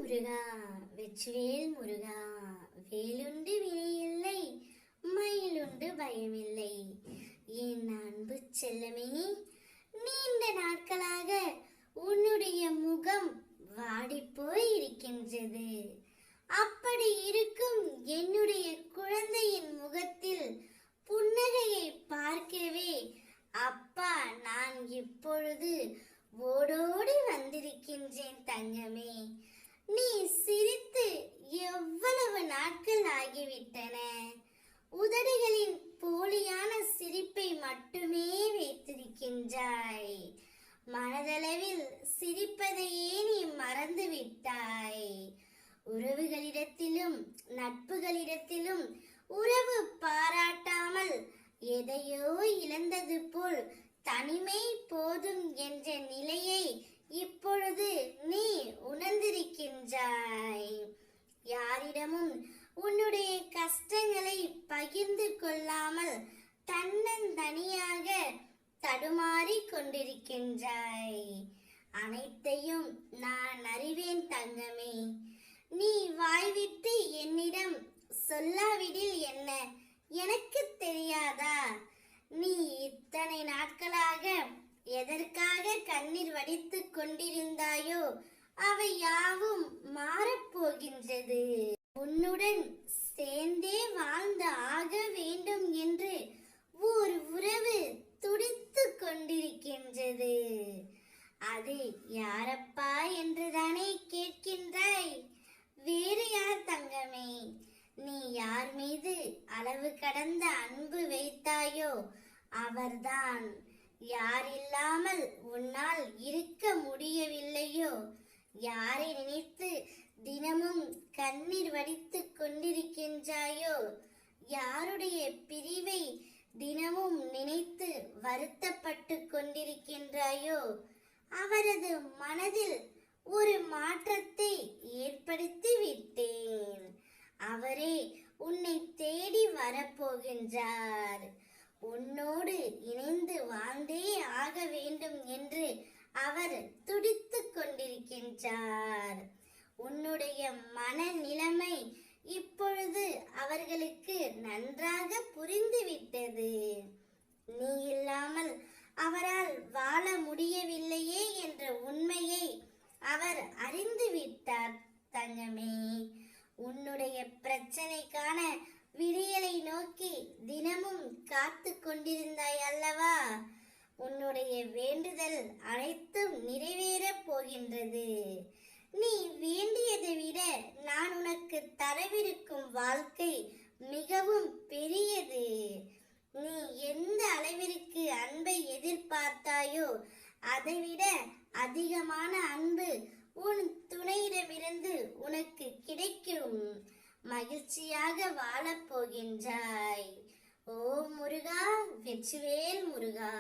முருகா வெற்றிவேல் முருகா, வேலுண்டு வினையில்லை, மயிலுண்டு பயமில்லை. என் அன்பு செல்லமே, நீண்ட நாட்களாக உன்னுடைய முகம் வாடிப்போய் இருக்கின்றது. அப்படி இருக்கும் என்னுடைய குழந்தையின் முகத்தில் புன்னகையை பார்க்கவே அப்பா நான் இப்பொழுது ஓடோடி வந்திருக்கின்றேன் தங்கமே. நீ சிரித்து எவ்வளவு நாட்கள் ஆகிவிட்டன. உதடுகளின் போலியான சிரிப்பை மட்டுமே வைத்திருக்கின்றாய். மனதளவில் சிரிப்பதையே நீ மறந்து விட்டாய். உறவுகளிடத்திலும் நட்புகளிடத்திலும் உறவு பாராட்டாமல் எதையோ இழந்தது போல் தனிமை போதும் என்ற நிலையை இப்பொழுது நீ உணர்ந்திருக்கின்றாய். யாரிடமும் உன்னுடைய கஷ்டங்களை பகிர்ந்து கொள்ளாமல் தன்னந்தனியாக தடுமாறி கொண்டிருக்கின்றாய். அனைத்தையும் நான் அறிவேன் தங்கமே. நீ வாய்விட்டு என்னிடம் சொல்லாவிடில் என்ன, எனக்கு தெரியாதா? நீ இத்தனை நாட்களாக எதற்காக கண்ணீர் வடித்துக் கொண்டிருந்தாயோ அவை யாவும் மாறப்போகின்றது. உன்னுடன் சேர்ந்தே வாழ்ந்து ஆக வேண்டும் என்று ஒரு உறவு துடித்து கொண்டிருக்கின்றது. அது யாரப்பா என்றுதானே கேட்கின்றாய்? வேறு யார் தங்கமே? நீ யார் மீது அளவு கடந்த அன்பு வைத்தாயோ அவர்தான். யார் இல்லாமல் உன்னால் இருக்க முடியவில்லையோ, யாரை நினைத்து தினமும் கண்ணீர் வடித்துக் கொண்டிருக்கின்றாயோ, யாருடைய பிரிவை தினமும் நினைத்து வருத்தப்பட்டு கொண்டிருக்கின்றாயோ, அவரது மனதில் ஒரு மாற்றத்தை ஏற்படுத்தி விட்டேன். அவரே உன்னை தேடி வரப்போகின்றார். உன்னோடு இணைந்து வாழ்ந்தே ஆக வேண்டும் என்று அவர் துடித்துக் கொண்டிருக்கின்றார். உன்னுடைய மனநிலைமை இப்பொழுது அவர்களுக்கு நன்றாக புரிந்துவிட்டது. நீ இல்லாமல் அவரால் வாழ முடியவில்லையே என்ற உண்மையை அவர் அறிந்து விட்டார் தங்கமே. உன்னுடைய பிரச்சனைக்கான விடியலை நோக்கி தினமும் காத்து கொண்டிருந்தாய் அல்லவா? உன்னுடைய வேண்டுதல் அனைத்தும் நிறைவேறப் போகின்றது. நீ வேண்டியதை விட நான் உனக்கு தரவிருக்கும் வாழ்க்கை மிகவும் பெரியது. நீ எந்த அளவிற்கு அன்பை எதிர்பார்த்தாயோ அதைவிட அதிகமான அன்பு உன் துணையிடமிருந்து உனக்கு கிடைக்கும். மகிழ்ச்சியாக வாழப் போகின்றாய். ஓ முருகா, வெற்றிவேல் முருகா.